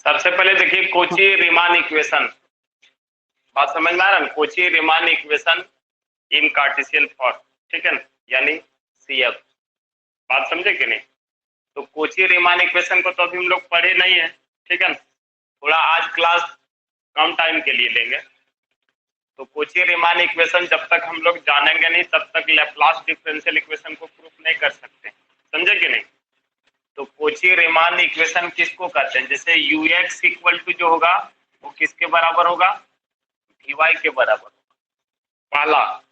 सबसे पहले देखिए कोची रीमान इक्वेशन, बात समझ में आ रहा है? Kochi Riemann equation in Cartesian form, ठीक है ना, यानी सीएफ। बात समझे कि नहीं? तो कोची रीमान इक्वेशन को तो अभी हम लोग पढ़े नहीं है, ठीक है ना, थोड़ा आज क्लास कम टाइम के लिए लेंगे। तो कोची रीमान इक्वेशन जब तक हम लोग जानेंगे नहीं तब तक लैप्लास डिफरेंशियल इक्वेशन को प्रूफ नहीं कर सकते, समझे कि नहीं? तो कोची रीमान इक्वेशन किसको कहते हैं? जैसे यू एक्स इक्वल टू जो होगा वो किसके बराबर होगा? वी वाई के बराबर होगा। पहला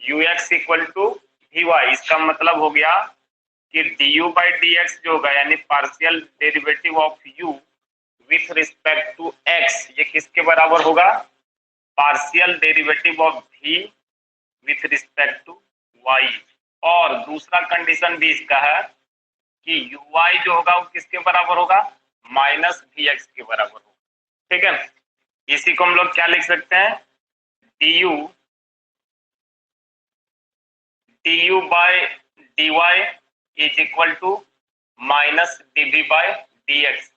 u x equal to v y, इसका मतलब हो गया कि d u by D x जो होगा यानी partial derivative of u with respect to x, ये किसके बराबर होगा? Partial derivative of v with respect to y. और दूसरा कंडीशन भी इसका है कि यू वाई जो होगा वो किसके बराबर होगा? माइनस वी एक्स के बराबर होगा, ठीक है। इसी को हम लोग क्या लिख सकते हैं? D u by d y is equal to minus d v by d x.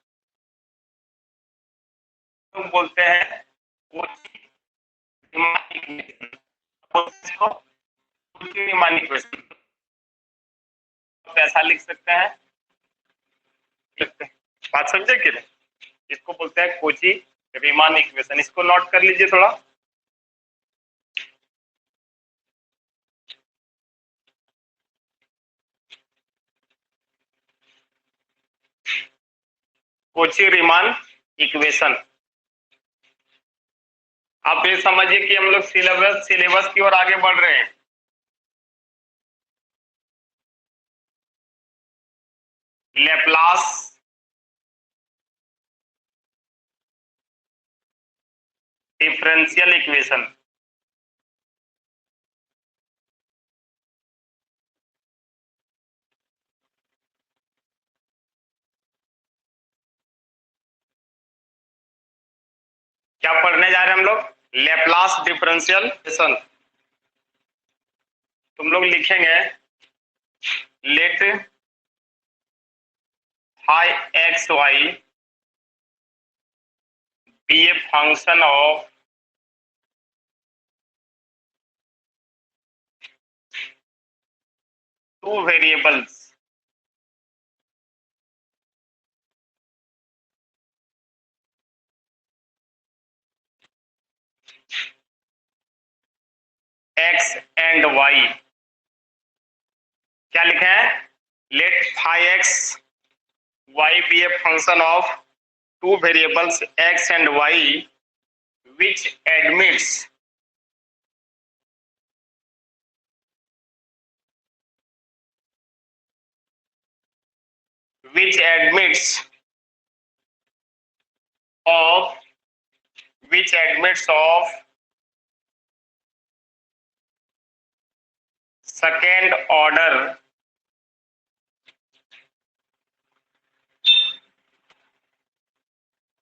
तो बोलते हैं कोची रीमान इक्वेशन, ऐसा लिख सकते हैं, बात समझे कि नहीं? इसको बोलते हैं कोची रीमान इक्वेशन। इसको नोट कर लीजिए थोड़ा। Kochi Riemann equation. आप ये समझिए कि हम लोग सिलेबस की ओर आगे बढ़ रहे हैं। लैप्लास डिफरेंशियल इक्वेशन, क्या पढ़ने जा रहे हैं हम लोग? Laplace differential equation. तुम लोग लिखेंगे let phi x y be a function of two variables x and y. क्या लिखे हैं? Let phi x y be a function of two variables x and y which admits of second order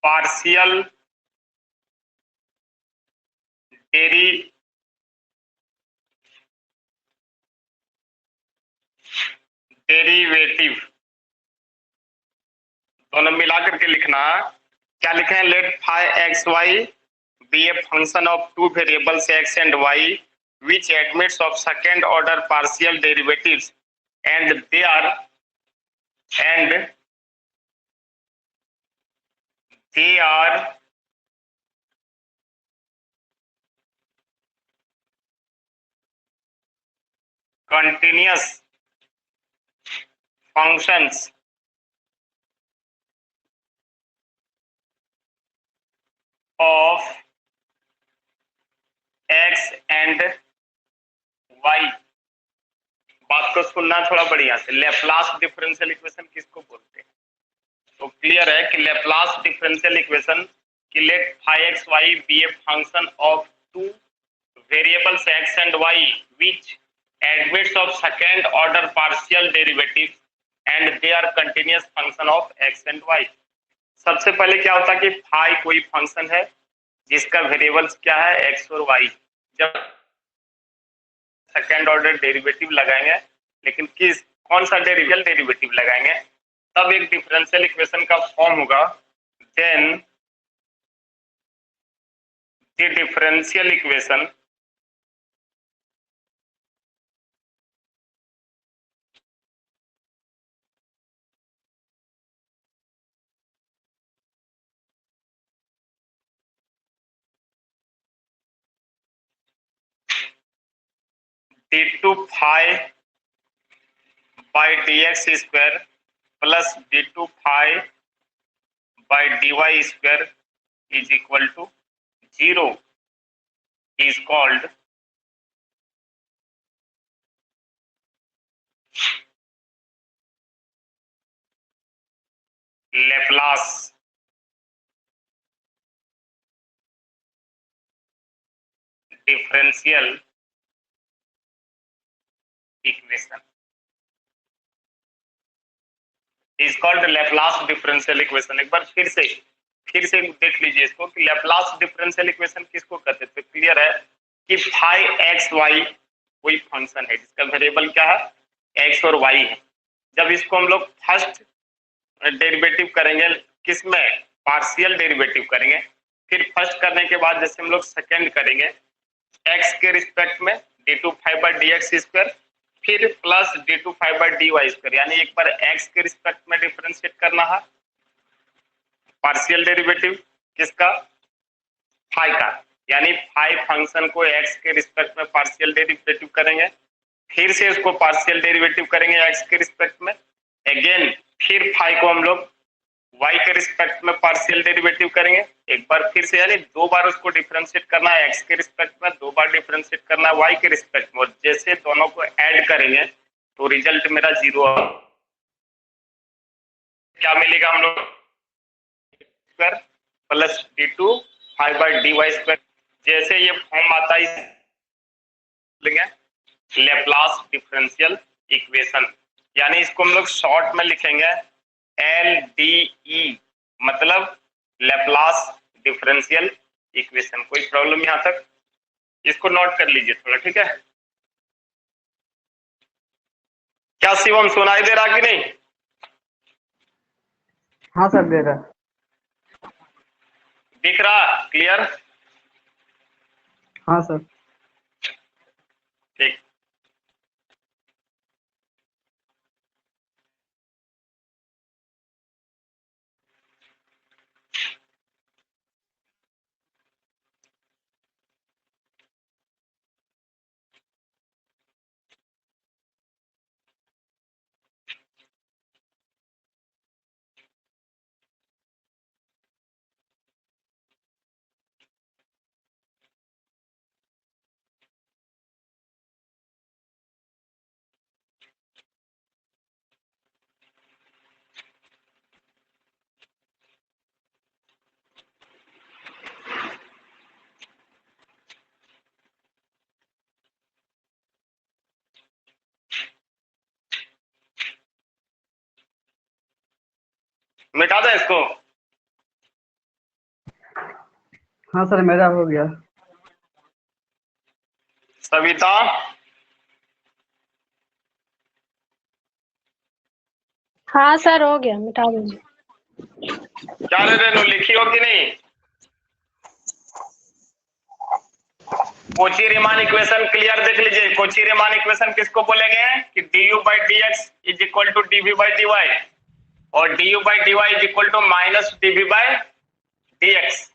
partial derivative, दोनों मिला करके लिखना। क्या लिखे हैं? Let phi x y be a function of two variables x and y which admits of second order partial derivatives and they are continuous functions of x and y। बात को सुनना थोड़ा बढ़िया से। लैप्लास डिफरेंशियल इक्वेशन किसको बोलते हैं? तो क्लियर है कि लैप्लास डिफरेंशियल इक्वेशन कि let phi x y be a function of two variables x and y which admits of second order partial derivative and they are continuous function of x and y. सबसे पहले क्या होता है कि phi कोई function है जिसका variables क्या है? एक्स और वाई। जब सेकेंड ऑर्डर डेरिवेटिव लगाएंगे, लेकिन कौन सा डेरिवेटिव लगाएंगे, तब एक डिफरेंशियल इक्वेशन का फॉर्म होगा then the differential equation d2 phi by dx square plus d2 phi by dy square is equal to 0 is called Laplace differential equation is called Laplace differential equation। एक बार फिर से देख लीजिए इसको कि Laplace differential equation किसको कहते हैं। तो क्लियर है कि फाई एक्स वाई कोई फंक्शन है जिसका वेरिएबल क्या है एक्स और वाई है। जब इसको हम लोग फर्स्ट डेरिवेटिव करेंगे किसमें पार्शियल डेरिवेटिव करेंगे, फिर फर्स्ट करने के बाद जैसे हम लोग सेकेंड करेंगे एक्स के रिस्पेक्ट में d2 five by D x square फिर plus d2 five by D Y square, यानी एक बार एक्स के रिस्पेक्ट में डिफरेंशिएट करना है पार्शियल डेरिवेटिव किसका फाई का, यानी फाई फंक्शन को एक्स के रिस्पेक्ट में पार्शियल डेरिवेटिव करेंगे, फिर से उसको पार्शियल डेरिवेटिव करेंगे एक्स के रिस्पेक्ट में अगेन, फिर फाई को हम लोग y के रिस्पेक्ट में पार्शियल डेरिवेटिव करेंगे एक बार फिर से, यानी दो बार उसको डिफरेंशिएट करना है x के रिस्पेक्ट में, दो बार डिफरेंशिएट करना है y के रिस्पेक्ट में, और जैसे दोनों को ऐड करेंगे तो रिजल्ट मेरा 0 क्या मिलेगा हम लोग square plus d2 five by D Y square. जैसे ये फॉर्म आता है लेप्लास डिफरेंशियल इक्वेशन, यानी इसको हम लोग शॉर्ट में लिखेंगे LDE, मतलब लेप्लास डिफरेंशियल इक्वेशन। कोई प्रॉब्लम यहां तक, इसको नोट कर लीजिए थोड़ा, ठीक है। क्या शिवम सुनाई दे रहा कि नहीं? हाँ सर दे रहा। दिख रहा क्लियर? हाँ सर। ठीक, मिटा दें इसको। हाँ सर मेरा हो गया। सविता हाँ सर हो गया, मिटा दीजिए। क्या रे रेनू लिखी हो कि नहीं? कोची रीमान इक्वेशन क्लियर देख लीजिए। कोची रीमान इक्वेशन किसको बोलेंगे कि du by D x is equal to dv by D y और du by D y is equal to minus dv by D x.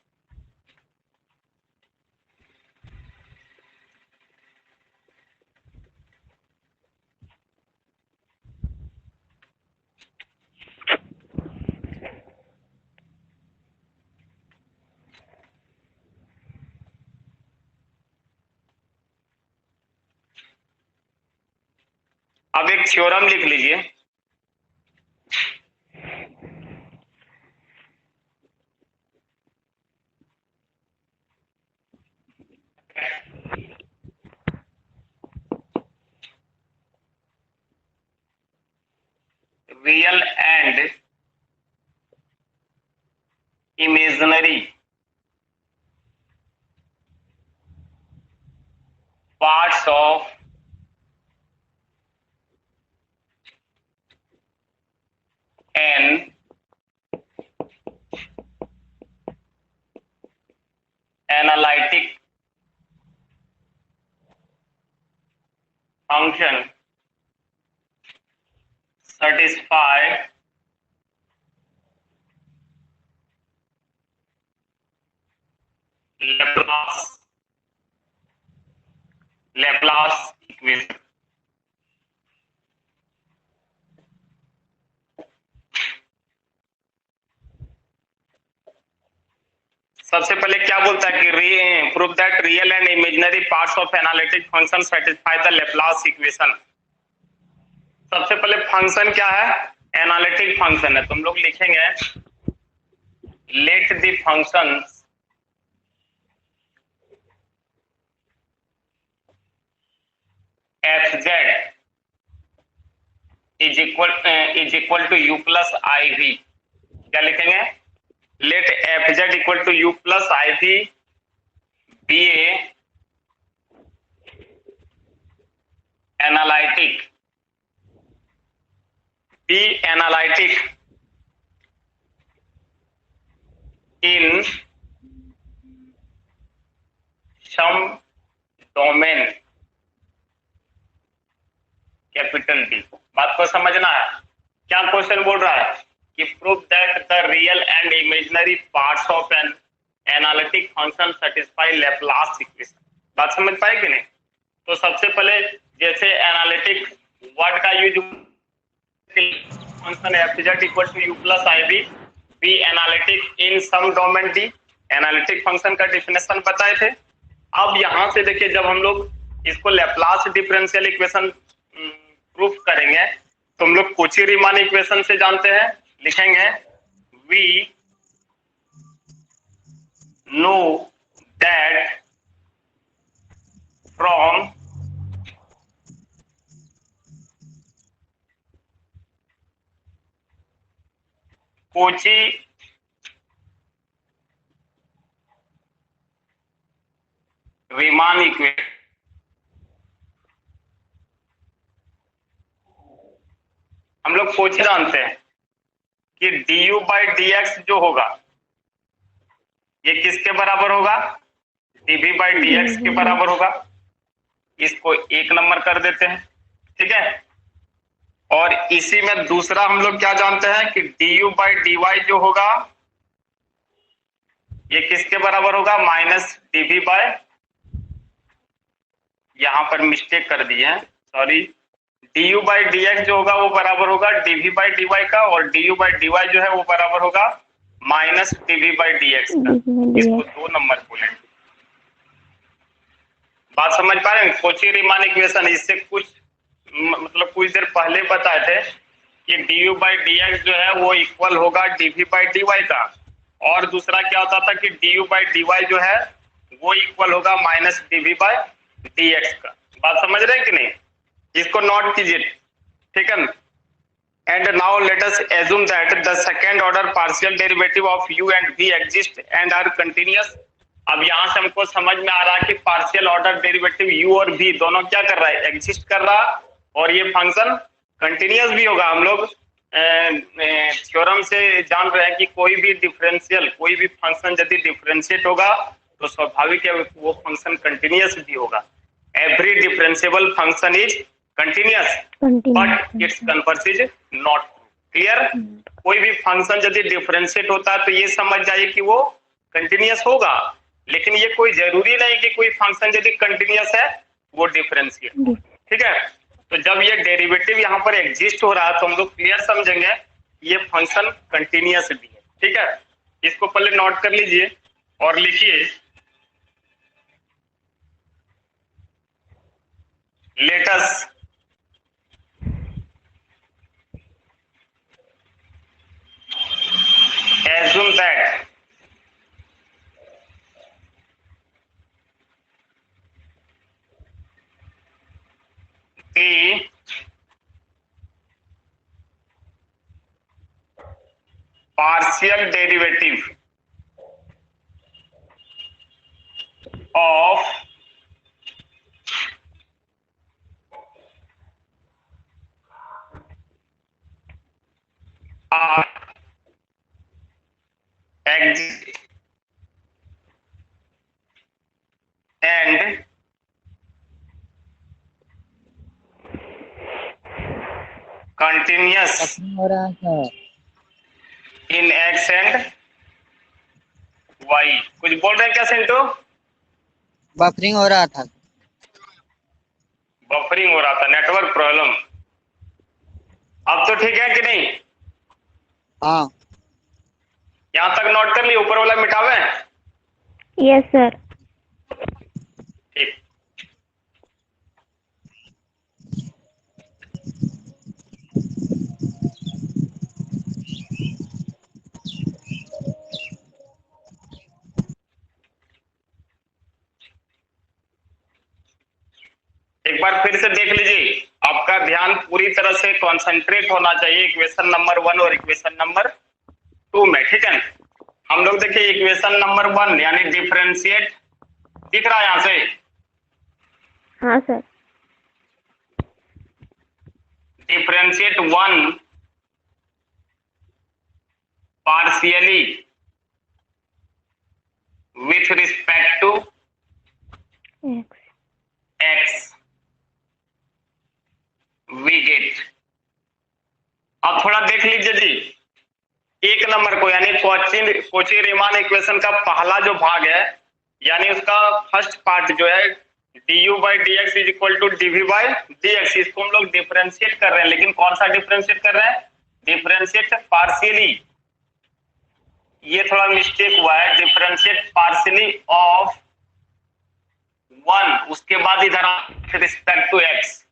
अब एक थ्योरम लिख लीजिए। Real and imaginary parts of an analytic function satisfy Laplace equation। सबसे पहले क्या बोलता है कि prove that real and imaginary parts of analytic function satisfy the Laplace equation. सबसे पहले फंक्शन क्या है, एनालिटिक फंक्शन है। तुम लोग लिखेंगे let the function f z is equal to u plus i v. क्या लिखेंगे, let f z equal to u plus i v be a analytic in some domain capital D. बात को समझना है, क्या क्वेश्चन बोल रहा है कि prove that the real and imaginary parts of an analytic function satisfy Laplace equation. बात समझ पाए कि नहीं? तो सबसे पहले जैसे एनालिटिक वर्ड का use function f z equal to u plus i v be analytic in some domain D, analytic function का डिफिनेशन बताए थे। अब यहां से देखिए, जब हम लोग इसको लेप्लास डिफरेंशियल इक्वेशन प्रूफ करेंगे तो हम लोग कोची रीमान इक्वेशन से जानते हैं। लिखेंगे we know that from Cauchy Riemann equation हम लोग कोची जानते हैं कि du बाई डी एक्स जो होगा ये किसके बराबर होगा, dv बाई डी एक्स के बराबर होगा। इसको 1 नंबर कर देते हैं, ठीक है। और इसी में दूसरा हम लोग क्या जानते हैं कि du बाई डी वाई जो होगा ये किसके बराबर होगा, माइनस dv बाय, यहां पर मिस्टेक कर दिए हैं, sorry. du by D x जो होगा वो बराबर होगा dv बाई डी वाई का, और du बाई डी वाई जो है वो बराबर होगा minus dv by D x का। इसको 2 नंबर बोले। बात समझ पा रहे हैं? कोची रीमान इक्वेशन इससे कुछ मतलब कुछ देर पहले बताए थे कि du बाई डी एक्स जो है वो इक्वल होगा dv बाई डी वाई का, और दूसरा क्या होता था कि du बाई डी वाई जो है वो इक्वल होगा minus dv by D x का। बात समझ रहे हैं कि नहीं? इसको नोट कीजिए, ठीक है। And now let us assume that the second order partial derivative of u and v exist and are continuous. अब यहां से हमको समझ में आ रहा है कि पार्शियल ऑर्डर डेरिवेटिव u और v दोनों क्या कर रहा है, एग्जिस्ट कर रहा, और ये फंक्शन कंटिन्यूअस भी होगा। हम लोग थ्योरम से जान रहे हैं कि कोई भी डिफरेंशियल, कोई भी फंक्शन यदि डिफरेंशिएट होगा तो स्वाभाविक है वो फंक्शन कंटिन्यूअस भी होगा। Every differentiable function is continuous but it's converse is not. Clear? कोई भी फंक्शन यदि डिफरेंशिएट होता है तो ये समझ जाइए कि वो कंटिन्यूअस होगा, लेकिन ये कोई जरूरी नहीं कि कोई फंक्शन यदि कंटिन्यूअस है वो डिफरेंशिएट, ठीक है। तो जब ये डेरिवेटिव यहाँ पर एग्जिस्ट हो रहा है तो हम लोग क्लियर समझेंगे ये फंक्शन कंटिन्यूअस भी है, ठीक है। इसको पहले नोट कर लीजिए और लिखिए let us assume that the partial derivative of r continuous हो रहा है sir. In x and y. कुछ बोल रहे हैं क्या सिंटू? बफरिंग हो रहा था। बफरिंग हो रहा था, नेटवर्क प्रॉब्लम। अब तो ठीक है कि नहीं? हाँ यहां तक नोट कर लिया, ऊपर वाला मिटावे। Yes sir. ठीक। एक बार फिर से देख लीजिए, आपका ध्यान पूरी तरह से कंसंट्रेट होना चाहिए इक्वेशन नंबर 1 और इक्वेशन नंबर 2 में, ठीक है। हम लोग देखिए इक्वेशन नंबर 1 यानी डिफरेंशिएट, दिख रहा है यहां से? हाँ sir. Differentiate 1 partially with respect to x. X, we get. अब थोड़ा देख लीजिए जी, एक नंबर को यानी कोची रीमान इक्वेशन का पहला जो भाग है, यानी उसका फर्स्ट पार्ट जो है du by D x is equal to dv by D x, इसको हम लोग डिफरेंशिएट कर रहे हैं। लेकिन कौन सा डिफरेंशिएट कर रहे हैं? Differentiate partially. ये थोड़ा मिस्टेक हुआ है, डिफरेंशिएट पार्शियली ऑफ 1, उसके बाद इधर रिस्पेक्ट टू एक्स।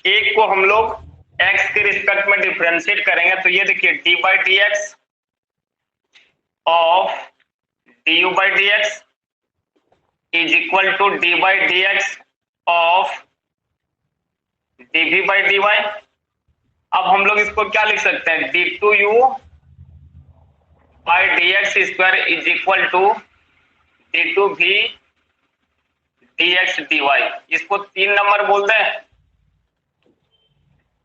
एक को हम लोग x के रिस्पेक्ट में डिफरेंशिएट करेंगे, तो ये देखिए d by D x of du by D x is equal to d by D x of dv by D y. अब हम लोग इसको क्या लिख सकते हैं? d2u by D x square is equal to d2v dx dy। इसको 3 number बोलते हैं।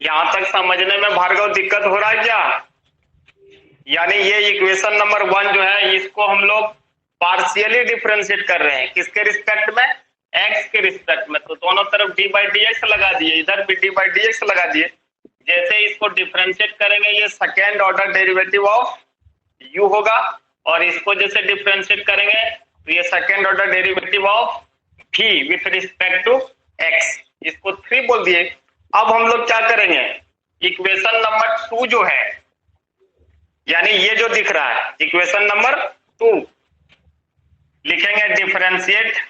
यहां तक समझने में भार्गव दिक्कत हो रहा है क्या? यानी ये इक्वेशन नंबर 1 जो है, इसको हम लोग पार्शियली डिफरेंशिएट कर रहे हैं। किसके रिस्पेक्ट में? x के रिस्पेक्ट में। तो दोनों तरफ d बाई डी एक्स लगा दिए, इधर भी d बाई डी एक्स लगा दिए। जैसे इसको डिफरेंशिएट करेंगे, ये second order derivative of u होगा, और इसको जैसे डिफरेंशिएट करेंगे तो ये second order derivative of v with respect to x, इसको 3 बोल दिए। अब हम लोग क्या करेंगे? इक्वेशन नंबर 2 जो है, यानी ये जो दिख रहा है इक्वेशन नंबर 2, लिखेंगे differentiate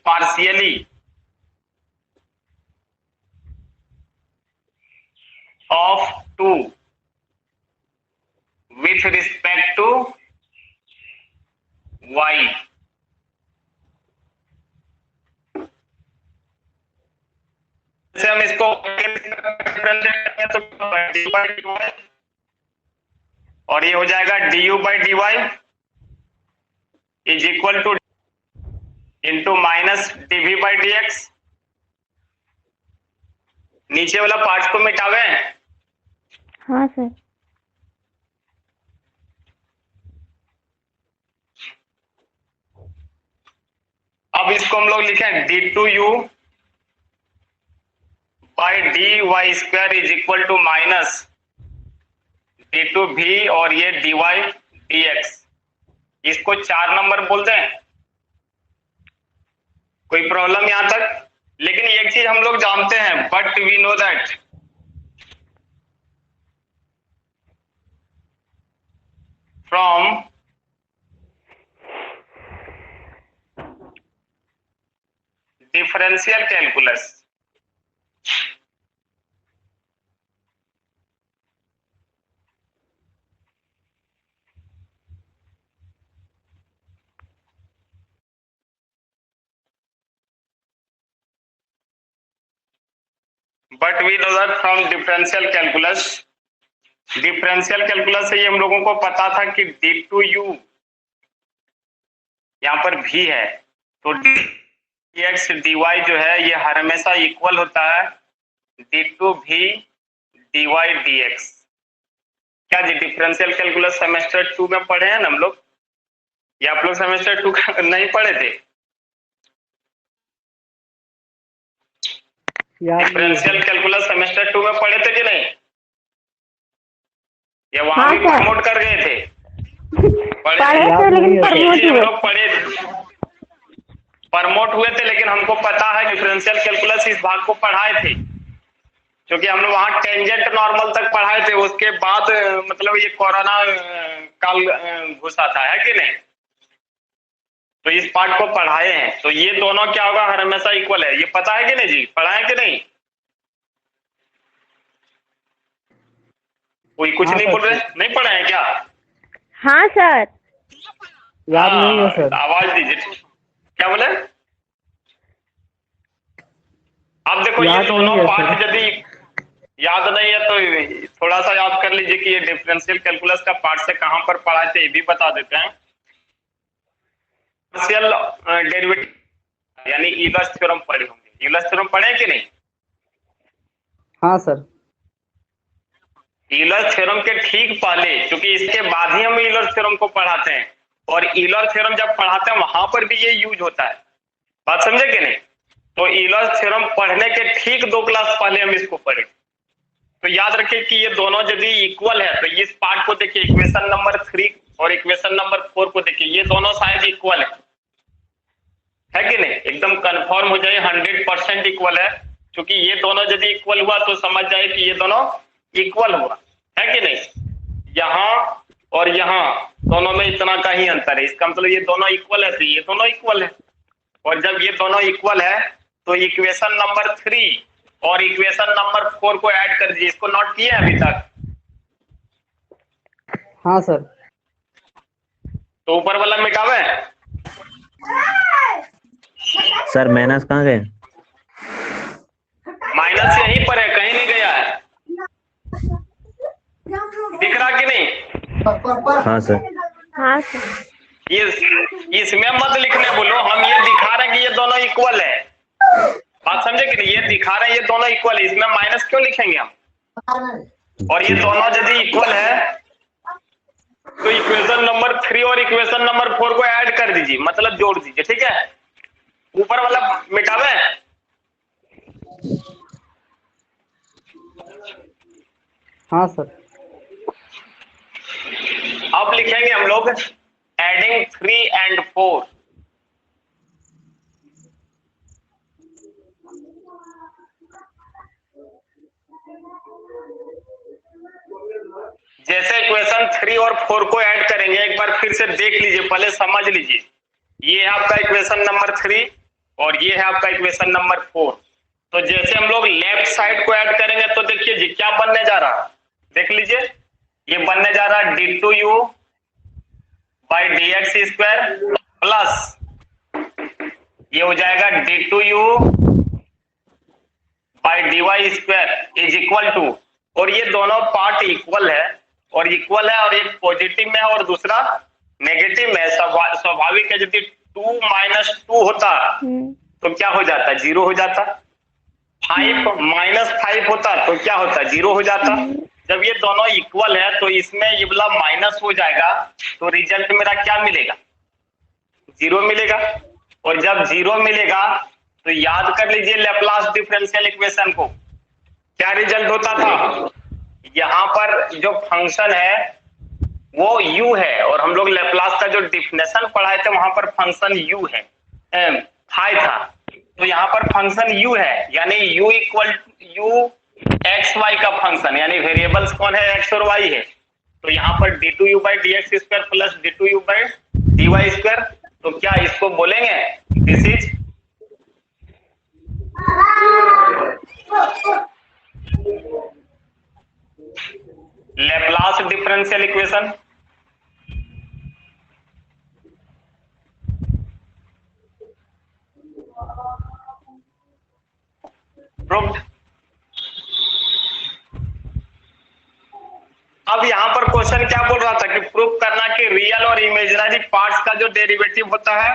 partially of 2 with respect to y। जैसे हम इसको तो और ये हो जाएगा du by D y is equal to into minus dv by D x. नीचे वाला पार्ट को मिटावे। हाँ सर। अब इसको हम लोग लिखें d2u by D Y square is equal to minus d2v और ये dy dx। इसको 4 नंबर बोलते हैं। कोई प्रॉब्लम यहां तक? लेकिन एक चीज हम लोग जानते हैं, but we know that from differential calculus but we know that from differential calculus से ये हम लोगों को पता था कि d2u यहाँ पर v है, तो dx dy जो है ये हर हमेशा इक्वल होता है d2v dy dx। क्या जी डिफरेंशियल कैलकुलस सेमेस्टर 2 में पढ़े हैं ना हम लोग, या आप लोग सेमेस्टर 2 का नहीं पढ़े थे? याद नहीं है डिफरेंशियल सर। कैलकुलस सेमेस्टर 2 में पढ़े थे कि नहीं, या वहां हाँ भी सर। प्रमोट कर गए थे? पढ़े याद थे नहीं लेकिन है सर। प्रमोट ये हम हुए। लोग पढ़े, प्रमोट हुए थे, लेकिन हमको पता है डिफरेंशियल कैलकुलस इस भाग को पढ़ाए थे, क्योंकि हम लोग वहां टेंजेंट नॉर्मल तक पढ़ाए थे। उसके बाद मतलब ये कोरोना काल घुसा था, है कि नहीं, तो इस पार्ट को पढ़ाए हैं। तो ये दोनों क्या होगा, हर हमेशा इक्वल है, ये पता है कि नहीं जी, पढ़ाए कि नहीं? कोई कुछ हाँ नहीं सर। बोल रहे, नहीं पढ़े हैं क्या? हाँ सर। याद नहीं है सर। आवाज दीजिए। क्या बोले? अब देखो ये याद दोनों नहीं है पार्ट सर। यदि याद नहीं है तो थोड़ा सा याद कर लीजिए कि ये डिफरेंशियल कैलकुलस का पार्ट से कहां पर पढ़ा थे, ये भी बता देते हैं। पार्शियल डेरिवेटिव यानी यूलर्स थ्योरम पढ़े होंगे, यूलर्स थ्योरम पढ़े कि नहीं? हाँ सर। यूलर थ्योरम के ठीक पहले, क्योंकि इसके बाद ही हम यूलर थ्योरम को पढ़ाते हैं, और यूलर थ्योरम जब पढ़ाते हैं वहां पर भी ये यूज होता है, बात समझे कि नहीं? तो यूलर थ्योरम पढ़ने के ठीक 2 क्लास पहले हम इसको पढ़े। तो याद रखिए कि ये दोनों यदि इक्वल है तो इस पार्ट को देखिए, इक्वेशन नंबर 3 और इक्वेशन नंबर 4 को देखिए, ये दोनों शायद इक्वल है कि नहीं? एकदम कंफर्म हो जाए 100% इक्वल है, क्योंकि ये दोनों यदि इक्वल हुआ तो समझ जाए कि ये दोनों इक्वल हुआ, है कि नहीं? यहाँ और यहाँ दोनों में इतना का ही अंतर है, इसका मतलब ये दोनों इक्वल है, तो ये दोनों इक्वल है। और जब ये दोनों इक्वल है तो इक्वेशन नंबर 3 और इक्वेशन नंबर 4 को ऐड कर दीजिए। इसको नोट किए अभी तक? हाँ सर। तो ऊपर वाला मिटावे, सर माइनस कहाँ गए? माइनस यहीं पर है, कहीं नहीं गया है, दिख रहा कि नहीं? हाँ सर। हाँ सर। ये इसमें मत लिखने बोलो, हम ये दिखा रहे हैं कि ये दोनों इक्वल है, बात समझे कि नहीं? ये दिखा रहे हैं ये दोनों इक्वल है, इसमें माइनस क्यों लिखेंगे हम? और ये दोनों यदि इक्वल है तो इक्वेशन नंबर 3 और इक्वेशन नंबर 4 को ऐड कर दीजिए, मतलब जोड़ दीजिए, ठीक है? ऊपर वाला मिटावे, हाँ सर। अब लिखेंगे हम लोग एडिंग 3 and 4। जैसे इक्वेशन 3 और 4 को ऐड करेंगे, एक बार फिर से देख लीजिए, पहले समझ लीजिए। ये है आपका इक्वेशन नंबर 3 और ये है आपका इक्वेशन नंबर 4। तो जैसे हम लोग लेफ्ट साइड को ऐड करेंगे तो देखिए जी क्या बनने जा रहा है, देख लीजिए, ये बनने जा रहा है d2u by dx square plus ये हो जाएगा d2u by dy square is equal to, और ये दोनों पार्ट इक्वल है, और इक्वल है और एक पॉजिटिव में है और दूसरा नेगेटिव में। स्वाभाविक है, यदि 2 - 2 होता तो क्या हो जाता, 0 हो जाता। 5 - 5 होता तो क्या होता, 0 हो जाता। जब ये दोनों इक्वल है तो इसमें ये वाला माइनस हो जाएगा, तो रिजल्ट मेरा क्या मिलेगा, 0 मिलेगा। और जब 0 मिलेगा तो याद कर लीजिए लैप्लास डिफरेंशियल इक्वेशन को, क्या रिजल्ट होता था, यहाँ पर जो फंक्शन है वो u है, और हम लोग लैप्लास का जो डिफिनेशन पढ़ाए थे वहां पर फंक्शन u है, फाई था, तो यहाँ पर फंक्शन u है, यानी u equal u x y का फंक्शन, यानी वेरिएबल्स कौन है, x और y है। तो यहाँ पर d2u by dx square plus d2u by dy square, तो क्या इसको बोलेंगे, this is Laplace differential equation. Proved. अब यहाँ पर क्वेश्चन क्या बोल रहा था कि प्रूव करना कि रियल और इमेजिनरी पार्ट्स का जो डेरिवेटिव होता है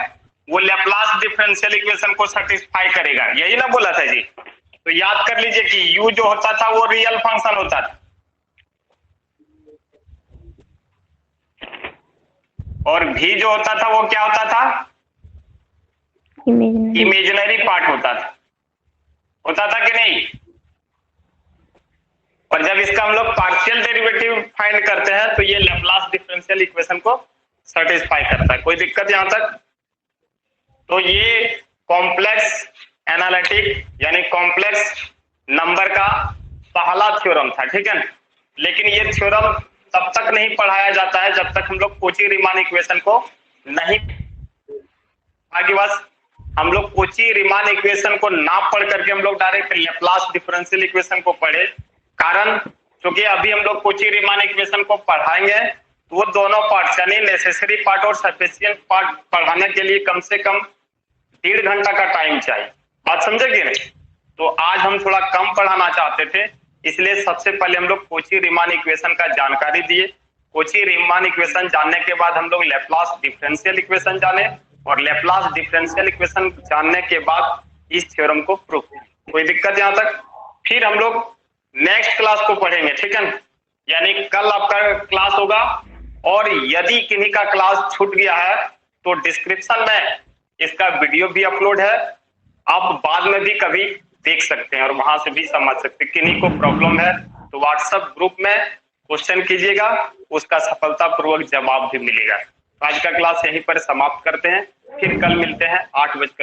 वो लैप्लास डिफरेंशियल इक्वेशन को सेटिस्फाई करेगा, यही ना बोला था जी। तो याद कर लीजिए कि u जो होता था वो रियल फंक्शन होता था, और भी जो होता था वो क्या होता था, इमेजिनरी पार्ट होता था कि नहीं। और जब इसका हम लोग पार्शियल डेरिवेटिव फाइंड करते हैं तो ये लैप्लास डिफरेंशियल इक्वेशन को सेटिस्फाई करता है। कोई दिक्कत यहां तक? तो ये कॉम्प्लेक्स एनालिटिक यानी कॉम्प्लेक्स नंबर का पहला थ्योरम था, ठीक है। लेकिन ये थ्योरम तब तक नहीं पढ़ाया जाता है जब तक हम लोग कोची रीमान इक्वेशन को नहीं, आगे बस हम लोग कोची रीमान इक्वेशन को ना पढ़ करके हम लोग डायरेक्ट लैप्लास डिफरेंशियल इक्वेशन को पढ़े। कारण क्योंकि अभी हम लोग कोची रीमान इक्वेशन को पढ़ाएंगे तो वो दोनों पार्ट यानी नेसेसरी पार्ट और सफिशिएंट पार्ट पढ़ाने के लिए कम से कम 1.5 घंटा का टाइम चाहिए। बात समझे कि नहीं? तो आज हम थोड़ा कम पढ़ाना चाहते थे, इसलिए सबसे पहले हम लोग कोची रीमान इक्वेशन का जानकारी दिए। कोची रीमान इक्वेशन जानने के बाद हम लोग लैप्लास डिफरेंशियल इक्वेशन जाने और लैप्लास डिफरेंशियल इक्वेशन जानने के बाद इस थ्योरम को प्रूव किया। कोई दिक्कत यहां तक? फिर हम लोग नेक्स्ट क्लास को पढ़ेंगे, ठीक है। यानी कल आपका क्लास होगा और यदि किन्हीं का क्लास छूट गया है तो डिस्क्रिप्शन में इसका वीडियो भी अपलोड है, आप बाद में भी कभी देख सकते हैं और वहां से भी समझ सकते हैं। किन्हीं को प्रॉब्लम है तो व्हाट्सएप ग्रुप में क्वेश्चन कीजिएगा, उसका सफलतापूर्वक जवाब भी मिलेगा। आज का क्लास यहीं पर समाप्त करते हैं, फिर कल मिलते हैं 8:10।